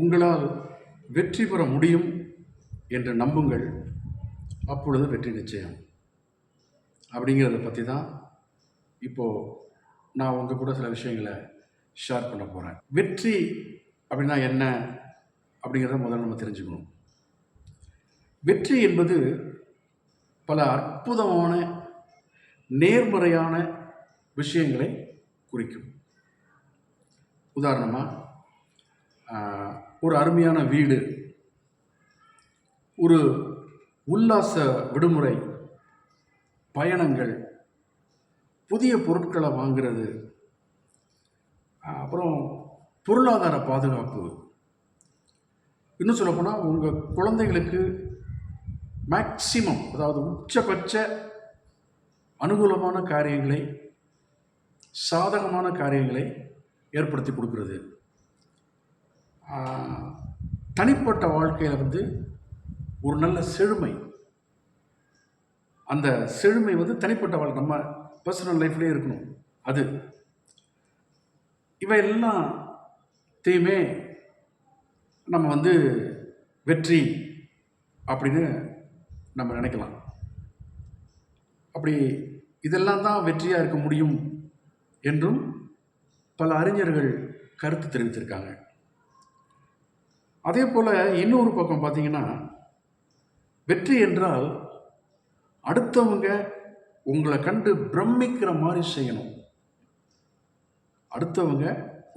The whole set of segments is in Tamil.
உங்களால் வெற்றி பெற முடியும் என்று நம்புங்கள், அப்பொழுது வெற்றி நிச்சயம். அப்படிங்கிறத பற்றி தான் இப்போது நான் உங்கள் கூட சில விஷயங்களை ஷேர் பண்ண போகிறேன். வெற்றி அப்படின்னா என்ன அப்படிங்கிறத முதல்ல நம்ம தெரிஞ்சுக்கணும். வெற்றி என்பது பல அற்புதமான நேர்மறையான விஷயங்களை குறிக்கும். உதாரணமாக, ஒரு அருமையான வீடு, ஒரு உல்லாச விடுமுறை, பயணங்கள், புதிய பொருட்களை வாங்கிறது, அப்புறம் பொருளாதார பாதுகாப்பு, இன்னும் சொல்லப்போனால் உங்கள் குழந்தைகளுக்கு மேக்சிமம், அதாவது உச்சபட்ச அனுகூலமான காரியங்களை, சாதகமான காரியங்களை ஏற்படுத்தி கொடுக்கிறது. தனிப்பட்ட வாழ்க்கையில் ஒரு நல்ல செழுமை, அந்த செழுமை தனிப்பட்ட வாழ்க்கை, நம்ம பர்சனல் லைஃப்லேயே இருக்கணும். அது இவை எல்லாத்தையுமே நம்ம வெற்றி அப்படின்னு நம்ம நினைக்கலாம். அப்படி இதெல்லாம் தான் வெற்றியாக இருக்க முடியும் என்றும் பல அறிஞர்கள் கருத்து தெரிவித்திருக்காங்க. அதே போல் இன்னொரு பக்கம் பார்த்தீங்கன்னா, வெற்றி என்றால் அடுத்தவங்க உங்களை கண்டு பிரமிக்கிற மாதிரி செய்யணும். அடுத்தவங்க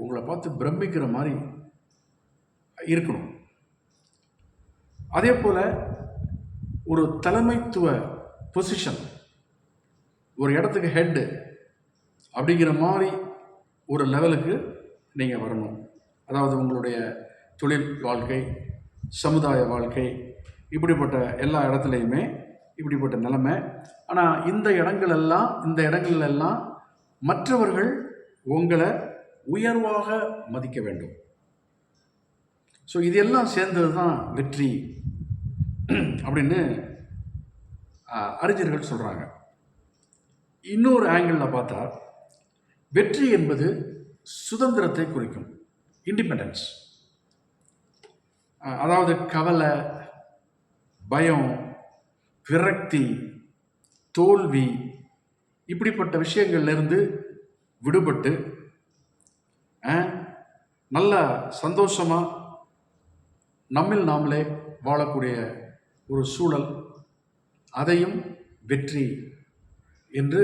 உங்களை பார்த்து பிரமிக்கிற மாதிரி இருக்கணும். அதே போல் ஒரு தலைமைத்துவ பொசிஷன், ஒரு இடத்துக்கு ஹெட்டு அப்படிங்கிற மாதிரி ஒரு லெவலுக்கு நீங்கள் வரணும். அதாவது உங்களுடைய தொழில் வாழ்க்கை, சமுதாய வாழ்க்கை, இப்படிப்பட்ட எல்லா இடத்துலையுமே இப்படிப்பட்ட நிலைமை. ஆனால் இந்த இடங்களெல்லாம் மற்றவர்கள் உங்களை உயர்வாக மதிக்க வேண்டும். ஸோ இதெல்லாம் சேர்ந்தது தான் வெற்றி அப்படின்னு அறிஞர்கள் சொல்கிறாங்க. இன்னொரு ஆங்கிளில் பார்த்தா, வெற்றி என்பது சுதந்திரத்தை குறிக்கும், இண்டிபெண்டன்ஸ். அதாவது கவலை, பயம், விரக்தி, தோல்வி, இப்படிப்பட்ட விஷயங்கள்லேருந்து விடுபட்டு நல்ல சந்தோஷமாக நம்மில் நாமளே வாழக்கூடிய ஒரு சூழல், அதையும் வெற்றி என்று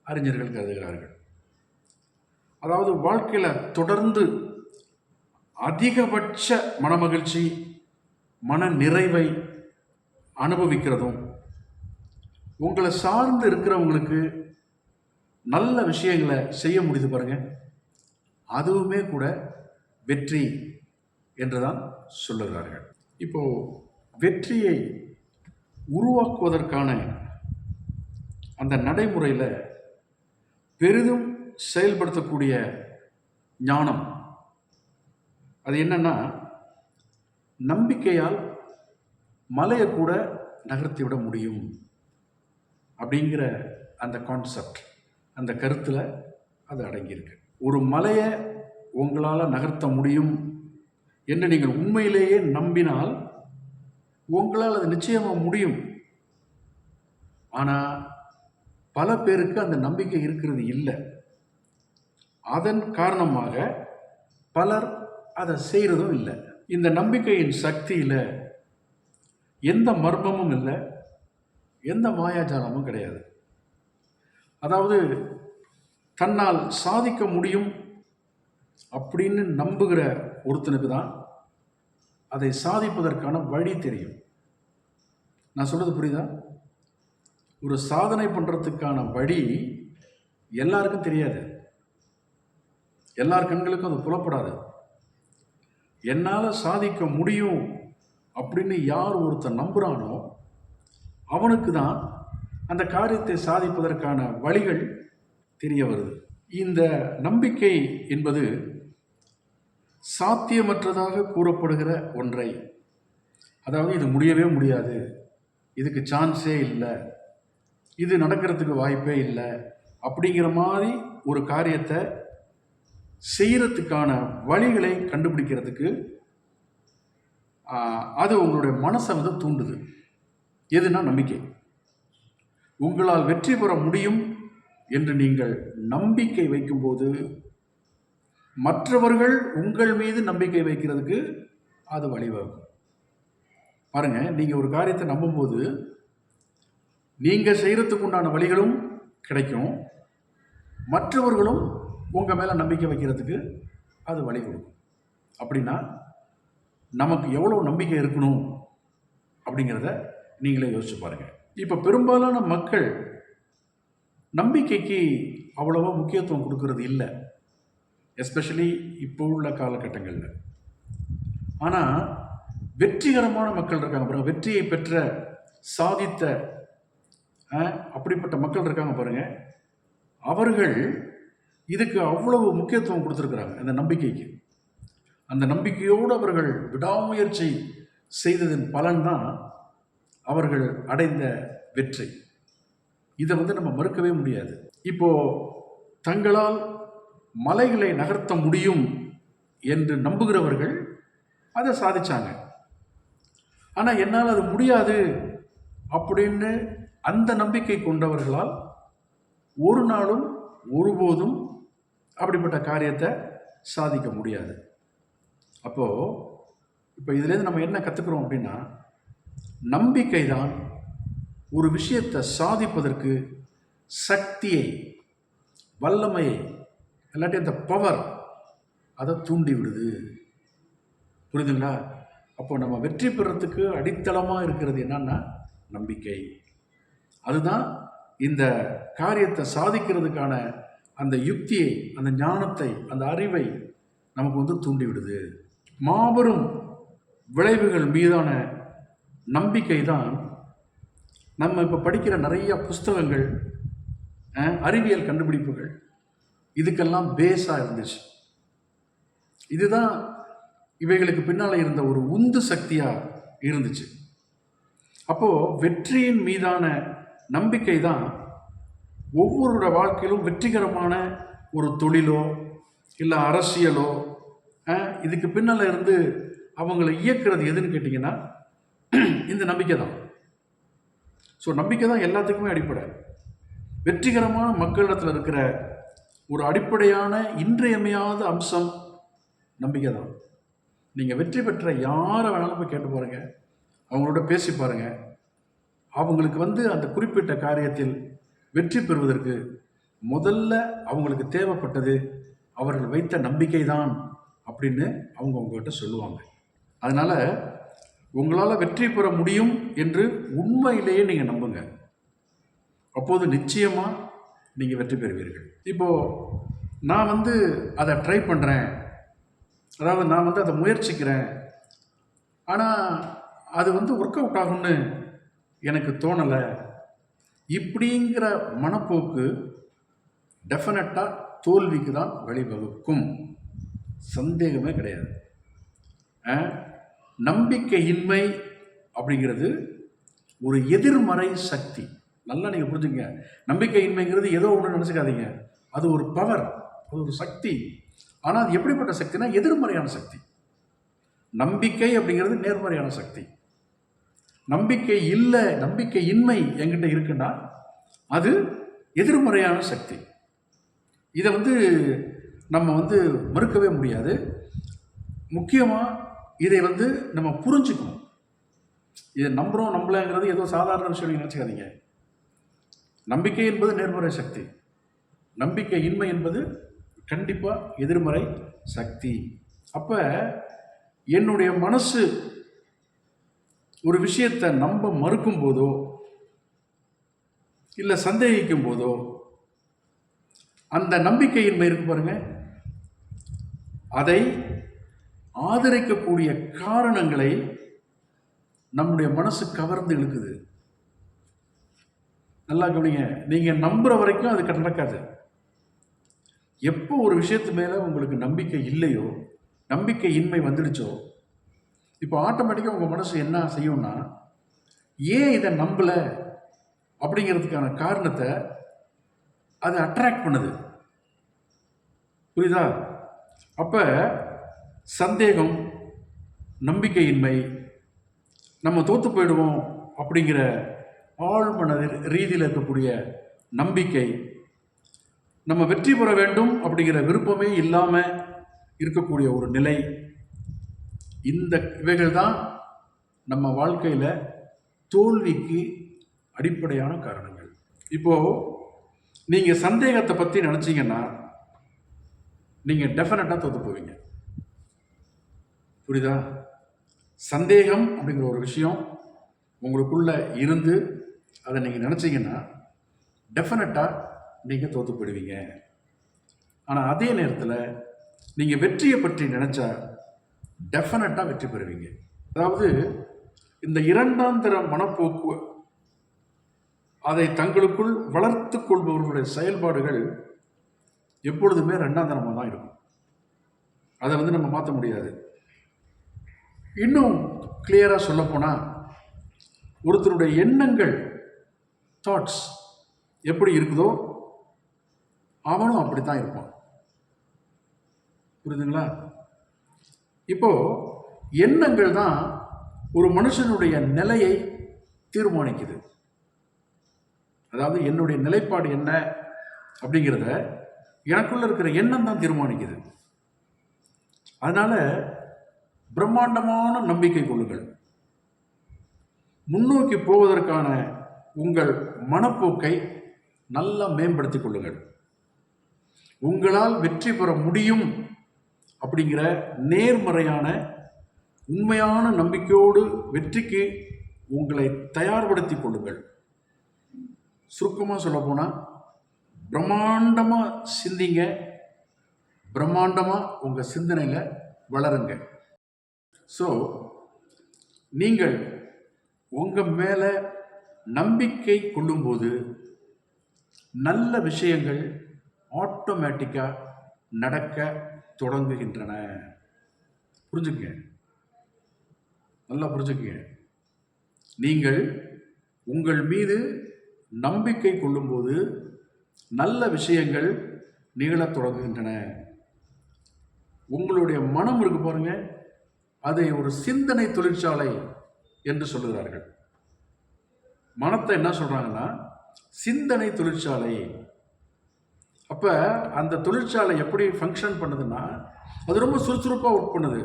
அறிஞர்கள் கருதுகிறார்கள். அதாவது வாழ்க்கையில் தொடர்ந்து அதிகபட்ச மனமகிழ்ச்சி, மன நிறைவை அனுபவிக்கிறதும், உங்களை சார்ந்து இருக்கிறவங்களுக்கு நல்ல விஷயங்களை செய்ய முடியுது பாருங்க, அதுவுமே கூட வெற்றி என்றுதான் சொல்லுகிறார்கள். இப்போ வெற்றியை உருவாக்குவதற்கான அந்த நடைமுறையில் பெரிதும் செயல்படுத்தக்கூடிய ஞானம் அது என்னன்னா, நம்பிக்கையால் மலையை கூட நகர்த்தி விட முடியும் அப்படிங்கிற அந்த கான்செப்ட், அந்த கருத்தில் அது அடங்கியிருக்கு. ஒரு மலையை உங்களால் நகர்த்த முடியும் என்று நீங்கள் உண்மையிலேயே நம்பினால் உங்களால் அது நிச்சயமாக முடியும். ஆனால் பல பேருக்கு அந்த நம்பிக்கை இருக்கிறது இல்லை. அதன் காரணமாக பலர் அதை செய்கிறதும் இல்லை. இந்த நம்பிக்கையின் சக்தியில் எந்த மர்மமும் இல்லை, எந்த மாயாஜாலமும் கிடையாது. அதாவது தன்னால் சாதிக்க முடியும் அப்படின்னு நம்புகிற ஒருத்தனுக்கு தான் அதை சாதிப்பதற்கான வழி தெரியும். நான் சொல்றது புரியுதா? ஒரு சாதனை பண்ணுறதுக்கான வழி எல்லாருக்கும் தெரியாது, எல்லார் கண்களுக்கும் அது புலப்படாது. என்னால் சாதிக்க முடியும் அப்படின்னு யார் ஒருத்தர் நம்புகிறானோ அவனுக்கு தான் அந்த காரியத்தை சாதிப்பதற்கான வழிகள் தெரிய வருது. இந்த நம்பிக்கை என்பது சாத்தியமற்றதாக கூறப்படுகிற ஒன்றை, அதாவது இது முடியவே முடியாது, இதுக்கு சான்ஸே இல்லை, இது நடக்கிறதுக்கு வாய்ப்பே இல்லை அப்படிங்கிற மாதிரி ஒரு காரியத்தை செய்கிறதுக்கான வழிகளை கண்டுபிடிக்கிறதுக்கு அது உங்களுடைய மனசை வந்து தூண்டுது. எதுனா நம்பிக்கை. உங்களால் வெற்றி பெற முடியும் என்று நீங்கள் நம்பிக்கை வைக்கும்போது மற்றவர்கள் உங்கள் மீது நம்பிக்கை வைக்கிறதுக்கு அது வழிவகுக்கும். பாருங்க, நீங்க ஒரு காரியத்தை நம்பும்போது நீங்க செய்யறதுக்கு உண்டான வழிகளும் கிடைக்கும், மற்றவர்களும் உங்க மேல நம்பிக்கை வைக்கிறதுக்கு அது வழி கொடுக்கும். அப்படின்னா நமக்கு எவ்வளவு நம்பிக்கை இருக்கணும் அப்படிங்கிறத நீங்களே யோசிச்சு பாருங்க. இப்ப பெரும்பாலான மக்கள் நம்பிக்கைக்கு அவ்வளவா முக்கியத்துவம் கொடுக்கறது இல்லை, எஸ்பெஷலி இப்போ உள்ள காலகட்டங்களில். ஆனால் வெற்றிகரமான மக்கள் இருக்காங்க பாருங்க, வெற்றியை பெற்ற சாதித்த அப்படிப்பட்ட மக்கள் இருக்காங்க பாருங்க, அவர்கள் இதுக்கு அவ்வளவு முக்கியத்துவம் கொடுத்துருக்குறாங்க, அந்த நம்பிக்கைக்கு. அந்த நம்பிக்கையோடு அவர்கள் விடாமுயற்சி செய்ததன் பலன்தான் அவர்கள் அடைந்த வெற்றி. இதை வந்து நம்ம மறுக்கவே முடியாது. இப்போ தங்களால் மலைகளை நகர்த்த முடியும் என்று நம்புகிறவர்கள் அதை சாதிச்சாங்க. ஆனால் என்னால் அது முடியாது அப்படின்னு அந்த நம்பிக்கை கொண்டவர்களால் ஒரு நாளும் ஒருபோதும் அப்படிப்பட்ட காரியத்தை சாதிக்க முடியாது. இப்போ இதுலேருந்து நம்ம என்ன கற்றுக்கிறோம் அப்படின்னா, நம்பிக்கை தான் ஒரு விஷயத்தை சாதிப்பதற்கு சக்தியை, வல்லமையை, இல்லாட்டி அந்த பவர் அதை தூண்டி விடுது. புரியுதுங்களா? அப்போ நம்ம வெற்றி பெறத்துக்கு அடித்தளமாக இருக்கிறது என்னன்னா நம்பிக்கை. அதுதான் இந்த காரியத்தை சாதிக்கிறதுக்கான அந்த யுக்தியை, அந்த ஞானத்தை, அந்த அறிவை நமக்கு வந்து தூண்டி விடுது. மாபெரும் விளைவுகள் மீதான நம்பிக்கை தான் நம்ம இப்போ படிக்கிற நிறைய புஸ்தகங்கள், அறிவியல் கண்டுபிடிப்புகள், இதுக்கெல்லாம் பேஸாக இருந்துச்சு. இதுதான் இவைகளுக்கு பின்னால் இருந்த ஒரு உந்து சக்தியாக இருந்துச்சு. அப்போது வெற்றியின் மீதான நம்பிக்கை தான் ஒவ்வொருடைய வாழ்க்கையிலும் வெற்றிகரமான ஒரு தொழிலோ இல்லை அரசியலோ இதுக்கு பின்னால் இருந்து அவங்களை இயக்கிறது எதுன்னு கேட்டிங்கன்னா இந்த நம்பிக்கை தான். ஸோ நம்பிக்கை தான் எல்லாத்துக்குமே அடிப்படை. வெற்றிகரமான மக்களிடத்தில் இருக்கிற ஒரு அடிப்படையான இன்றியமையாத அம்சம் நம்பிக்கை தான். நீங்கள் வெற்றி பெற்ற யாரை வேணாலும் போய் கேட்டு பாருங்க, அவங்களோட பேசி பாருங்க, அவங்களுக்கு வந்து அந்த குறிப்பிட்ட காரியத்தில் வெற்றி பெறுவதற்கு முதல்ல அவங்களுக்கு தேவைப்பட்டது அவர்கள் வைத்த நம்பிக்கை தான் அப்படின்னு அவங்க உங்ககிட்ட சொல்லுவாங்க. அதனால உங்களால் வெற்றி பெற முடியும் என்று உண்மையிலேயே நீங்கள் நம்புங்க, அப்போது நிச்சயமாக நீங்கள் வெற்றி பெறுவீர்கள். இப்போது நான் வந்து அதை ட்ரை பண்ணுறேன், அதாவது நான் வந்து அதை முயற்சிக்கிறேன், ஆனால் அது வந்து ஒர்க் அவுட் ஆகும்னு எனக்கு தோணலை, இப்படிங்கிற மனப்போக்கு டெஃபினட்டாக தோல்விக்கு தான் வழிவகுக்கும், சந்தேகமே கிடையாது. நம்பிக்கையின்மை அப்படிங்கிறது ஒரு எதிர்மறை சக்தி. நல்லா நீங்கள் புரிஞ்சுங்க. நம்பிக்கையின்மைங்கிறது ஏதோ ஒன்று நினச்சிக்காதீங்க, அது ஒரு பவர், அது ஒரு சக்தி. ஆனால் அது எப்படிப்பட்ட சக்தினா எதிர்மறையான சக்தி. நம்பிக்கை அப்படிங்கிறது நேர்மறையான சக்தி. நம்பிக்கை இல்லை, நம்பிக்கையின்மை என்கிட்ட இருக்குன்னா அது எதிர்மறையான சக்தி. இதை வந்து நம்ம வந்து மறுக்கவே முடியாது. முக்கியமாக இதை வந்து நம்ம புரிஞ்சுக்கணும். இதை நம்புகிறோம் நம்பலைங்கிறது ஏதோ சாதாரண விஷயம் நீங்கள் நினச்சிக்காதீங்க. நம்பிக்கை என்பது நேர்மறை சக்தி, நம்பிக்கையின்மை என்பது கண்டிப்பாக எதிர்மறை சக்தி. அப்போ என்னுடைய மனசு ஒரு விஷயத்தை நம்ப மறுக்கும் போதோ இல்லை சந்தேகிக்கும் போதோ அந்த நம்பிக்கையின்மை இருக்கு பாருங்க, அதை ஆதரிக்கக்கூடிய காரணங்களை நம்முடைய மனசு கவர்ந்து இழுக்குது. நல்லா கவனிங்க, நீங்க நம்புற வரைக்கும் அது நடக்காது. எப்போ ஒரு விஷயத்து மேல உங்களுக்கு நம்பிக்கை இல்லையோ, நம்பிக்கை இன்மை வந்துடுச்சோ, இப்போ ஆட்டோமேட்டிக்காக உங்க மனசு என்ன செய்யும்னா, ஏன் இதை நம்பல அப்படிங்கிறதுக்கான காரணத்தை அது அட்ராக்ட் பண்ணுது. புரியுதா? அப்ப சந்தேகம், நம்பிக்கையின்மை, நம்ம தோற்று போயிடுவோம் அப்படிங்கிற ஆழ்மன ரீதியில் இருக்கக்கூடிய நம்பிக்கை, நம்ம வெற்றி பெற வேண்டும் அப்படிங்கிற விருப்பமே இல்லாமல் இருக்கக்கூடிய ஒரு நிலை, இந்த இவைகள் தான் நம்ம வாழ்க்கையில் தோல்விக்கு அடிப்படையான காரணங்கள். இப்போது நீங்கள் சந்தேகத்தை பற்றி நினச்சிங்கன்னா நீங்கள் டெஃபினட்டாக தோற்று போவீங்க. புரியுதா? சந்தேகம் அப்படிங்கிற ஒரு விஷயம் உங்களுக்குள்ள இருந்து அதை நீங்கள் நினச்சிங்கன்னா டெஃபினட்டாக நீங்கள் தோற்று போயிடுவீங்க. ஆனால் அதே நேரத்தில் நீங்கள் வெற்றியை பற்றி நினச்சா டெஃபினட்டாக வெற்றி பெறுவீங்க. அதாவது இந்த இரண்டாம் தர மனப்போக்கு, அதை தங்களுக்குள் வளர்த்து கொள்பவர்களுடைய செயல்பாடுகள் எப்பொழுதுமே ரெண்டாம் தரமாக தான் இருக்கும். அதை நம்ம மாற்ற முடியாது. இன்னும் கிளியராக சொல்லப்போனால், ஒருத்தருடைய எண்ணங்கள், தாட்ஸ் எப்படி இருக்குதோ அவனும் அப்படி தான் இருப்பான். புரியுதுங்களா? இப்போ எண்ணங்கள் தான் ஒரு மனுஷனுடைய நிலையை தீர்மானிக்குது. அதாவது என்னுடைய நிலைப்பாடு என்ன அப்படிங்கிறத எனக்குள்ள இருக்கிற எண்ணம் தான் தீர்மானிக்குது. அதனால பிரம்மாண்டமான நம்பிக்கை கொள்ளுங்கள். முன்னோக்கி போவதற்கான உங்கள் மனப்போக்கை நல்லா மேம்படுத்திக் கொள்ளுங்கள். உங்களால் வெற்றி பெற முடியும் அப்படிங்கிற நேர்மறையான உண்மையான நம்பிக்கையோடு வெற்றிக்கு உங்களை தயார்படுத்திக் கொள்ளுங்கள். சுருக்கமாக சொல்ல போனால், பிரம்மாண்டமாக சிந்திங்க, பிரம்மாண்டமாக உங்கள் சிந்தனையில் வளருங்க. ஸோ நீங்கள் உங்கள் மேலே நம்பிக்கை கொள்ளும்போது நல்ல விஷயங்கள் ஆட்டோமேட்டிக்காக நடக்க தொடங்குகின்றன. புரிஞ்சுக்கங்க, நல்லா புரிஞ்சுக்கங்க. நீங்கள் உங்கள் மீது நம்பிக்கை கொள்ளும்போது நல்ல விஷயங்கள் நிகழத் தொடங்குகின்றன. உங்களுடைய மனம் இருக்கு பாருங்க, அதை ஒரு சிந்தனை தொழிற்சாலை என்று சொல்லுகிறார்கள். மனத்தை என்ன சொல்றாங்கன்னா சிந்தனை தொழிற்சாலை. அப்ப அந்த தொழிற்சாலை எப்படி ஃபங்க்ஷன் பண்ணுதுன்னா, அது ரொம்ப சுறுசுறுப்பாக ஒர்க் பண்ணுது.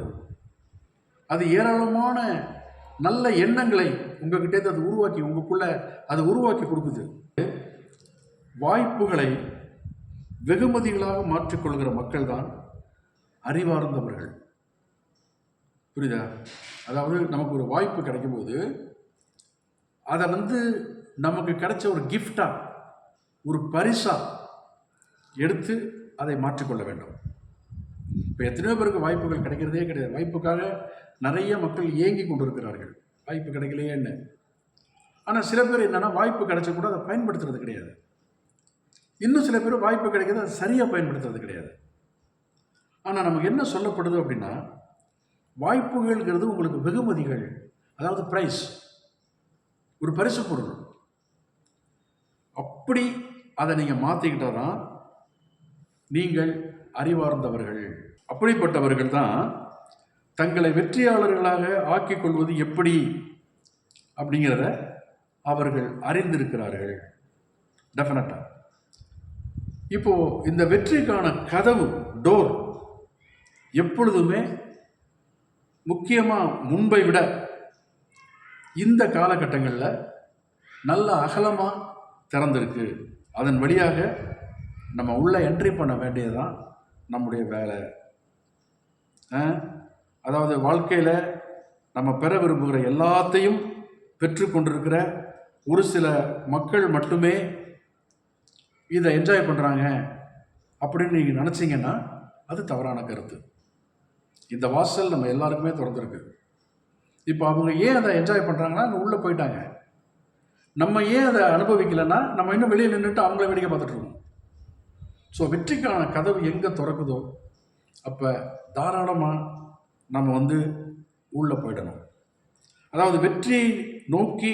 அது ஏராளமான நல்ல எண்ணங்களை உங்ககிட்ட அது உருவாக்கி, உங்களுக்குள்ள அதை உருவாக்கி கொடுக்குது. வாய்ப்புகளை வெகுமதிகளாக மாற்றிக்கொள்கிற மக்கள் தான் அறிவார்ந்தவர்கள். புரியுதா? அதாவது நமக்கு ஒரு வாய்ப்பு கிடைக்கும் போது அதை நமக்கு கிடைச்ச ஒரு கிஃப்டா, ஒரு பரிசா எடுத்து அதை மாற்றிக்கொள்ள வேண்டும். இப்போ எத்தனையோ பேருக்கு வாய்ப்புகள் கிடைக்கிறதே கிடையாது. வாய்ப்புக்காக நிறைய மக்கள் ஏங்கி கொண்டிருக்கிறார்கள், வாய்ப்பு கிடைக்கலையேன்னு. ஆனால் சில பேர் என்னன்னா, வாய்ப்பு கிடைச்ச கூட அதை பயன்படுத்துறது கிடையாது. இன்னும் சில பேர் வாய்ப்பு கிடைக்கிறது அதை சரியாக பயன்படுத்துறது கிடையாது. ஆனால் நமக்கு என்ன சொல்லப்படுது அப்படின்னா, வாய்ப்புகள்ங்கிறது உங்களுக்கு வெகுமதிகள், அதாவது பிரைஸ், ஒரு பரிசு பொருள். அப்படி அதை நீங்கள் மாற்றிக்கிட்டால் தான் நீங்கள் அறிவார்ந்தவர்கள். அப்படிப்பட்டவர்கள் தான் தங்களை வெற்றியாளர்களாக ஆக்கிக் கொள்வது எப்படி அப்படிங்கிறத அவர்கள் அறிந்திருக்கிறார்கள். டெஃபினட்டா. இப்போ இந்த வெற்றிக்கான கதவு, டோர், எப்பொழுதுமே முக்கியமாக முன்பை விட இந்த காலகட்டங்களில் நல்ல அகலமாக திறந்திருக்கு. அதன் வழியாக நம்ம உள்ள என்ட்ரி பண்ண வேண்டியதுதான் நம்முடைய வேலை. அதாவது வாழ்க்கையில் நம்ம பெற விரும்புகிற எல்லாத்தையும் பெற்றுக்கொண்டிருக்கிற ஒரு சில மக்கள் மட்டுமே இதை என்ஜாய் பண்ணுறாங்க அப்படின்னு நீங்கள் நினச்சிங்கன்னா அது தவறான கருத்து. இந்த வாசல் நம்ம எல்லாருக்குமே திறந்துருக்கு. இப்போ அவங்க ஏன் அதை என்ஜாய் பண்ணுறாங்கன்னா அங்கே உள்ளே போயிட்டாங்க. நம்ம ஏன் அதை அனுபவிக்கலைன்னா நம்ம இன்னும் வெளியே நின்றுட்டு அவங்கள வேடிக்கை பார்த்துட்டு இருக்கோம். ஸோ வெற்றிக்கான கதவு எங்கே திறக்குதோ அப்போ தாராளமாக நம்ம உள்ளே போயிடணும். அதாவது வெற்றியை நோக்கி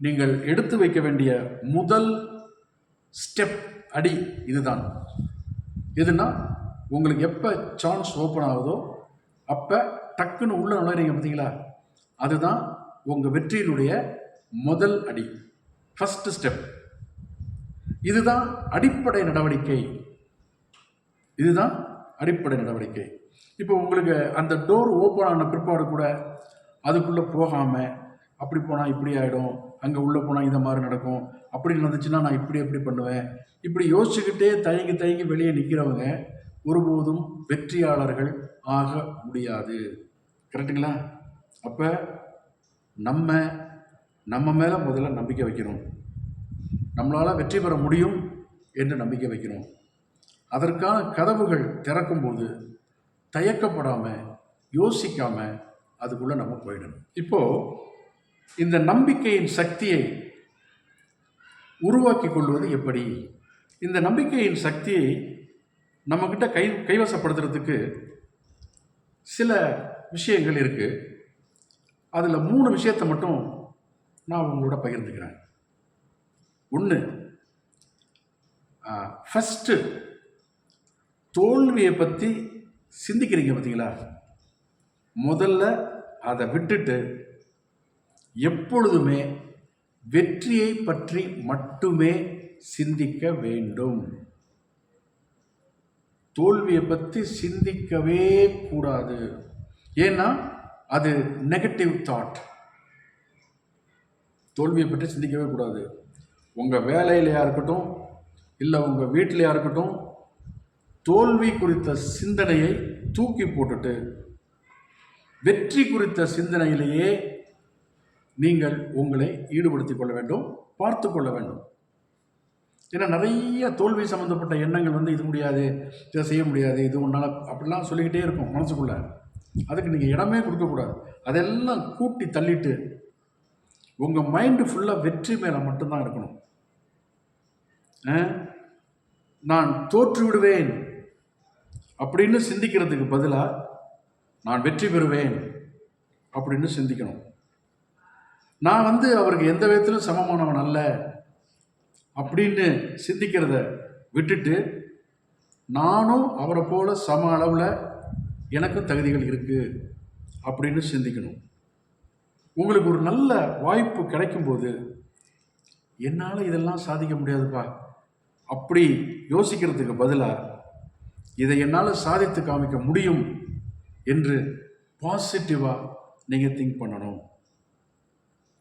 நீங்கள் எடுத்து வைக்க வேண்டிய முதல் ஸ்டெப், அடி இதுதான். எதுனா, உங்களுக்கு எப்போ சான்ஸ் ஓப்பன் ஆகுதோ அப்போ டக்குன்னு உள்ள நுழைறீங்க பார்த்தீங்களா, அதுதான் உங்கள் வெற்றியினுடைய முதல் அடி, ஃபர்ஸ்ட் ஸ்டெப். இதுதான் அடிப்படை நடவடிக்கை. இதுதான் அடிப்படை நடவடிக்கை. இப்போ உங்களுக்கு அந்த டோர் ஓப்பன் ஆன பிற்பாடு கூட அதுக்குள்ளே போகாமல், அப்படி போனால் இப்படி ஆகிடும், அங்கே உள்ளே போனால் இந்த மாதிரி நடக்கும், அப்படி நடந்துச்சுன்னா நான் எப்படி பண்ணுவேன், இப்படி யோசிச்சுக்கிட்டே தயங்கி வெளியே நிற்கிறவங்க ஒருபோதும் வெற்றியாளர்கள் ஆக முடியாது. கரெக்டுங்களா? அப்போ நம்ம மேலே முதல்ல நம்பிக்கை வைக்கணும். நம்மளால் வெற்றி பெற முடியும் என்று நம்பிக்கை வைக்கணும். அதற்கான கதவுகள் திறக்கும்போது தயக்கப்படாமல், யோசிக்காமல் அதுக்குள்ளே நம்ம போயிடணும். இப்போது இந்த நம்பிக்கையின் சக்தியை உருவாக்கி கொள்வது எப்படி? இந்த நம்பிக்கையின் சக்தியை நம்மக்கிட்ட கைவசப்படுத்துறதுக்கு சில விஷயங்கள் இருக்குது. அதில் 3 விஷயத்தை மட்டும் நான் உங்களோட பகிர்ந்துக்கிறேன். ஒன்று, ஃபஸ்ட்டு, தோல்வியை பற்றி சிந்திக்கிறீங்க பார்த்தீங்களா? முதல்ல அதை விட்டுட்டு எப்பொழுதுமே வெற்றியை பற்றி மட்டுமே சிந்திக்க வேண்டும். தோல்வியை பற்றி சிந்திக்கவே கூடாது. ஏன்னா அது நெகட்டிவ் தாட். தோல்வியை பற்றி சிந்திக்கவே கூடாது. உங்கள் வேலையிலையா இருக்கட்டும், இல்லை உங்கள் வீட்டிலையா இருக்கட்டும், தோல்வி குறித்த சிந்தனையை தூக்கி போட்டுட்டு வெற்றி குறித்த சிந்தனையிலேயே நீங்கள் உங்களை ஈடுபடுத்திக் கொள்ள வேண்டும், பார்த்து கொள்ள வேண்டும். ஏன்னா நிறைய தோல்வி சம்மந்தப்பட்ட எண்ணங்கள் இது முடியாது, இதை செய்ய முடியாது, இது ஒன்றால் அப்படிலாம் சொல்லிக்கிட்டே இருக்கும் மனசுக்குள்ள. அதுக்கு நீங்கள் இடமே கொடுக்கக்கூடாது. அதெல்லாம் கூட்டி தள்ளிட்டு உங்கள் மைண்டு ஃபுல்லாக வெற்றி மேலே மட்டும்தான் இருக்கணும். நான் தோற்று விடுவேன் அப்படின்னு சிந்திக்கிறதுக்கு பதிலாக நான் வெற்றி பெறுவேன் அப்படின்னு சிந்திக்கணும். நான் அவருக்கு எந்த விதத்திலும் சமமானவன் அல்ல அப்படின்னு சிந்திக்கிறத விட்டுட்டு, நானும் அவரை போல சம அளவில் எனக்கும் தகுதிகள் இருக்குது அப்படின்னு சிந்திக்கணும். உங்களுக்கு ஒரு நல்ல வாய்ப்பு கிடைக்கும்போது, என்னால் இதெல்லாம் சாதிக்க முடியாதுப்பா அப்படி யோசிக்கிறதுக்கு பதிலாக இதை என்னால் சாதித்து காமிக்க முடியும் என்று பாசிட்டிவாக நீங்கள் திங்க் பண்ணணும்.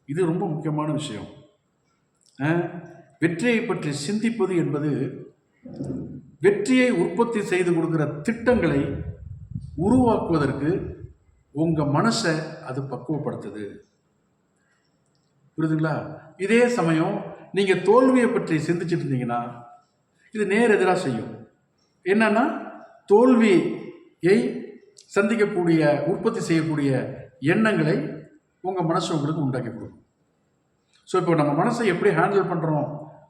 இது ரொம்ப முக்கியமான விஷயம். வெற்றியை பற்றி சிந்திப்பது என்பது வெற்றியை உற்பத்தி செய்து கொடுக்குற திட்டங்களை உருவாக்குவதற்கு உங்கள் மனசை அது பக்குவப்படுத்துது. புரியுதுங்களா? இதே சமயம் நீங்கள் தோல்வியை பற்றி சிந்திச்சுட்டு இருந்தீங்கன்னா இது நேர் எதிராக செய்யும். என்னன்னா, தோல்வியை சந்திக்கக்கூடிய, உற்பத்தி செய்யக்கூடிய எண்ணங்களை உங்கள் மனசு உங்களுக்கு உண்டாக்கி கொடுக்கும். ஸோ இப்போ நம்ம மனசை எப்படி ஹேண்டில் பண்ணுறோம்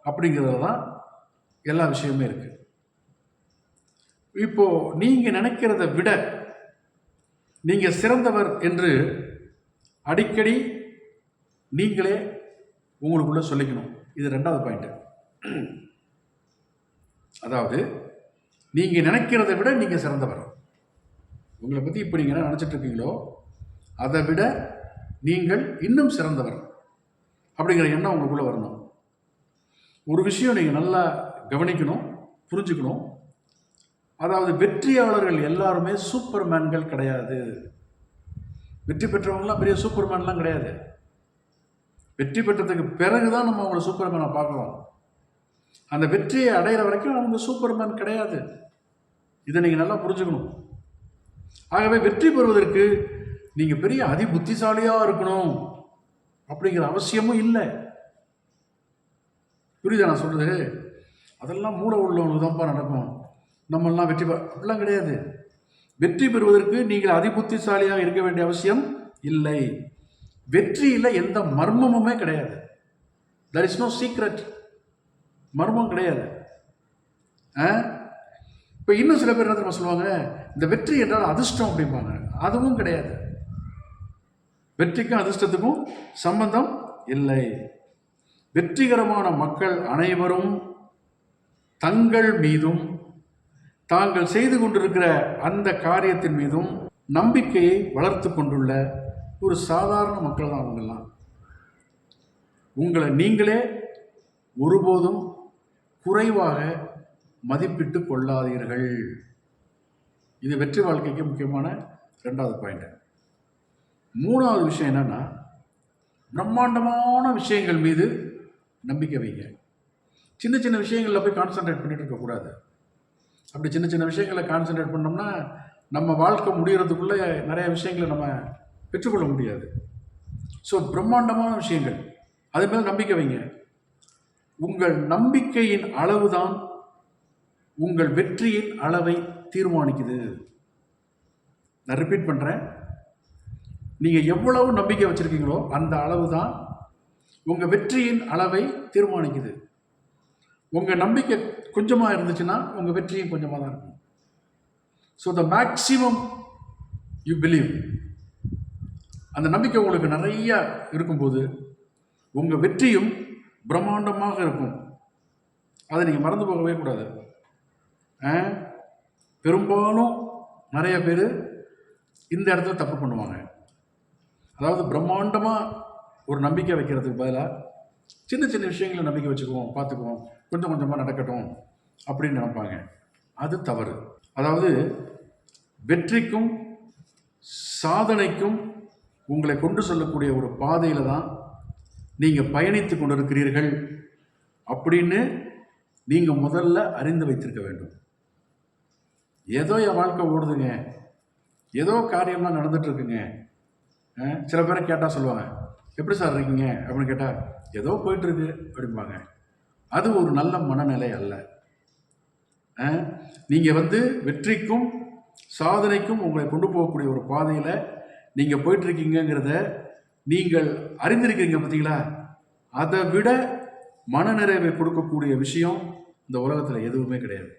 அப்படிங்கிறது தான் எல்லா விஷயமே இருக்குது. இப்போது நீங்கள் நினைக்கிறத விட நீங்கள் சிறந்தவர் என்று அடிக்கடி நீங்களே உங்களுக்குள்ளே சொல்லிக்கணும். இது 2வது பாயிண்ட். அதாவது நீங்கள் நினைக்கிறத விட நீங்கள் சிறந்தவர். உங்களை பற்றி இப்போ நீங்கள் என்ன நினச்சிட்டு இருக்கீங்களோ அதை விட நீங்கள் இன்னும் சிறந்தவர் அப்படிங்கிற எண்ணம் உங்களுக்குள்ளே வரணும். ஒரு விஷயம் நீங்கள் நல்லா கவனிக்கணும், புரிஞ்சுக்கணும். அதாவது வெற்றியாளர்கள் எல்லாருமே சூப்பர்மேன்கள் கிடையாது. வெற்றி பெற்றவங்களாம் பெரிய சூப்பர்மேன்லாம் கிடையாது. வெற்றி பெற்றதுக்கு பிறகுதான் நம்ம அவங்கள சூப்பர்மேனை பார்க்குறோம். அந்த வெற்றியை அடையிற வரைக்கும் அவங்க சூப்பர்மேன் கிடையாது. இதை நீங்கள் நல்லா புரிஞ்சுக்கணும். ஆகவே வெற்றி பெறுவதற்கு நீங்கள் பெரிய அதி புத்திசாலியாக இருக்கணும் அப்படிங்கிற அவசியமும் இல்லை. புரியுதா நான் சொல்றது? அதெல்லாம் மூளை உள்ளவங்களுக்கு தான்ப்பா நடக்கும், நம்மெல்லாம் வெற்றி அப்படிலாம் கிடையாது. வெற்றி பெறுவதற்கு நீங்கள் அதி புத்திசாலியாக இருக்க வேண்டிய அவசியம் இல்லை. வெற்றியில் எந்த மர்மமுமே கிடையாது. there is no secret. மர்மம் கிடையாது. இப்போ இன்னும் சில பேர் என்ன தெரியுமா சொல்லுவாங்க, இந்த வெற்றி என்றால் அதிர்ஷ்டம் அப்படிம்பாங்க. அதுவும் கிடையாது. வெற்றிக்கும் அதிர்ஷ்டத்துக்கும் சம்பந்தம் இல்லை. வெற்றிகரமான மக்கள் அனைவரும் தங்கள் மீதும் தாங்கள் செய்து கொண்டிருக்கிற அந்த காரியத்தின் மீதும் நம்பிக்கையை வளர்த்து கொண்டுள்ள ஒரு சாதாரண மக்கள் தான் அவங்கெல்லாம். உங்களை நீங்களே ஒருபோதும் குறைவாக மதிப்பிட்டு கொள்ளாதீர்கள். இது வெற்றி வாழ்க்கைக்கு முக்கியமான 2வது பாயிண்ட். 3வது விஷயம் என்னன்னா, பிரம்மாண்டமான விஷயங்கள் மீது நம்பிக்கை வைங்க. சின்ன சின்ன விஷயங்களில் போய் கான்சன்ட்ரேட் பண்ணிட்டு இருக்கக்கூடாது. அப்படி சின்ன சின்ன விஷயங்களை கான்சன்ட்ரேட் பண்ணோம்னா நம்ம வாழ்க்கை முடிகிறதுக்குள்ளே நிறைய விஷயங்களை நம்ம பெற்றுக்கொள்ள முடியாது. ஸோ பிரம்மாண்டமான விஷயங்கள் அது மேலே நம்பிக்கை வைங்க. உங்கள் நம்பிக்கையின் அளவு தான் உங்கள் வெற்றியின் அளவை தீர்மானிக்குது. நான் ரிப்பீட் பண்ணுறேன். நீங்கள் எவ்வளவு நம்பிக்கை வச்சுருக்கீங்களோ அந்த அளவு தான் உங்கள் வெற்றியின் அளவை தீர்மானிக்குது. உங்கள் நம்பிக்கை கொஞ்சமாக இருந்துச்சுன்னா உங்கள் வெற்றியும் கொஞ்சமாக தான் இருக்கும். So the maximum you believe, அந்த நம்பிக்கை உங்களுக்கு நிறைய இருக்கும்போது உங்கள் வெற்றியும் பிரம்மாண்டமாக இருக்கும். அதை நீங்கள் மறந்து போகவே கூடாது. பெரும்பாலும் நிறைய பேர் இந்த இடத்துல தப்பு பண்ணுவாங்க. அதாவது பிரம்மாண்டமாக ஒரு நம்பிக்கை வைக்கிறதுக்கு பதிலாக சின்ன சின்ன விஷயங்களை நம்பிக்கை வச்சுக்குவோம், பார்த்துக்குவோம், கொஞ்சம் கொஞ்சமாக நடக்கட்டும் அப்படின்னு நினைப்பாங்க. அது தவறு. அதாவது வெற்றிக்கும் சாதனைக்கும் உங்களை கொண்டு செல்லக்கூடிய ஒரு பாதையில் தான் நீங்கள் பயணித்து கொண்டிருக்கிறீர்கள் அப்படின்னு நீங்கள் முதல்ல அறிந்து வைத்திருக்க வேண்டும். ஏதோ என் வாழ்க்கை ஓடுதுங்க, ஏதோ காரியம்லாம் நடந்துட்டுருக்குங்க. சில பேரை கேட்டால் சொல்லுவாங்க, எப்படி சார் இருக்கீங்க அப்படின்னு கேட்டால், ஏதோ போயிட்டுருக்கு அப்படிம்பாங்க. அது ஒரு நல்ல மனநிலை அல்ல. நீங்கள் வெற்றிக்கும் சாதனைக்கும் உங்களை கொண்டு போகக்கூடிய ஒரு பாதையில் நீங்கள் போயிட்டுருக்கீங்கிறத நீங்கள் அறிந்திருக்கிறீங்க பார்த்தீங்களா? அதை விட மனநிறைவை கொடுக்கக்கூடிய விஷயம் இந்த உலகத்தில் எதுவுமே கிடையாது.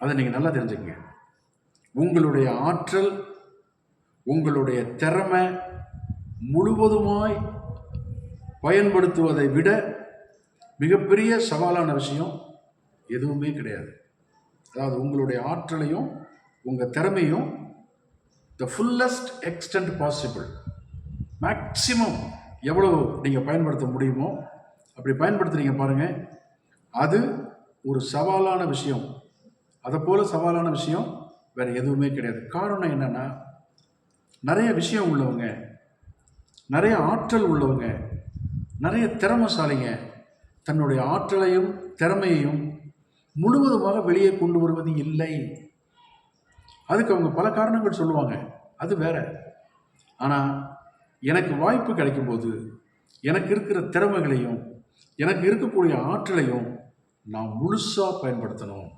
அதை நீங்கள் நல்லா தெரிஞ்சுக்கங்க. உங்களுடைய ஆற்றல், உங்களுடைய திறமை முழுவதுமாய் பயன்படுத்துவதை விட மிகப்பெரிய சவாலான விஷயம் எதுவுமே கிடையாது. அதாவது உங்களுடைய ஆற்றலையும் உங்கள் திறமையும் the fullest extent possible, maximum எவ்வளவு நீங்கள் பயன்படுத்த முடியுமோ அப்படி பயன்படுத்துறீங்க பாருங்கள். அது ஒரு சவாலான விஷயம். அதை போல் சவாலான விஷயம் வேறு எதுவுமே கிடையாது. காரணம் என்னென்னா, நிறைய விஷயம் உள்ளவங்க, நிறைய ஆற்றல் உள்ளவங்க, நிறைய திறமைசாலிங்க தன்னுடைய ஆற்றலையும் திறமையையும் முழுவதுமாக வெளியே கொண்டு வருவது இல்லை. அதுக்கு அவங்க பல காரணங்கள் சொல்லுவாங்க, அது வேற. ஆனால் எனக்கு வாய்ப்பு கிடைக்கும்போது எனக்கு இருக்கிற திறமைகளையும் எனக்கு இருக்கக்கூடிய ஆற்றலையும் நான் முழுசாக பயன்படுத்தணும்.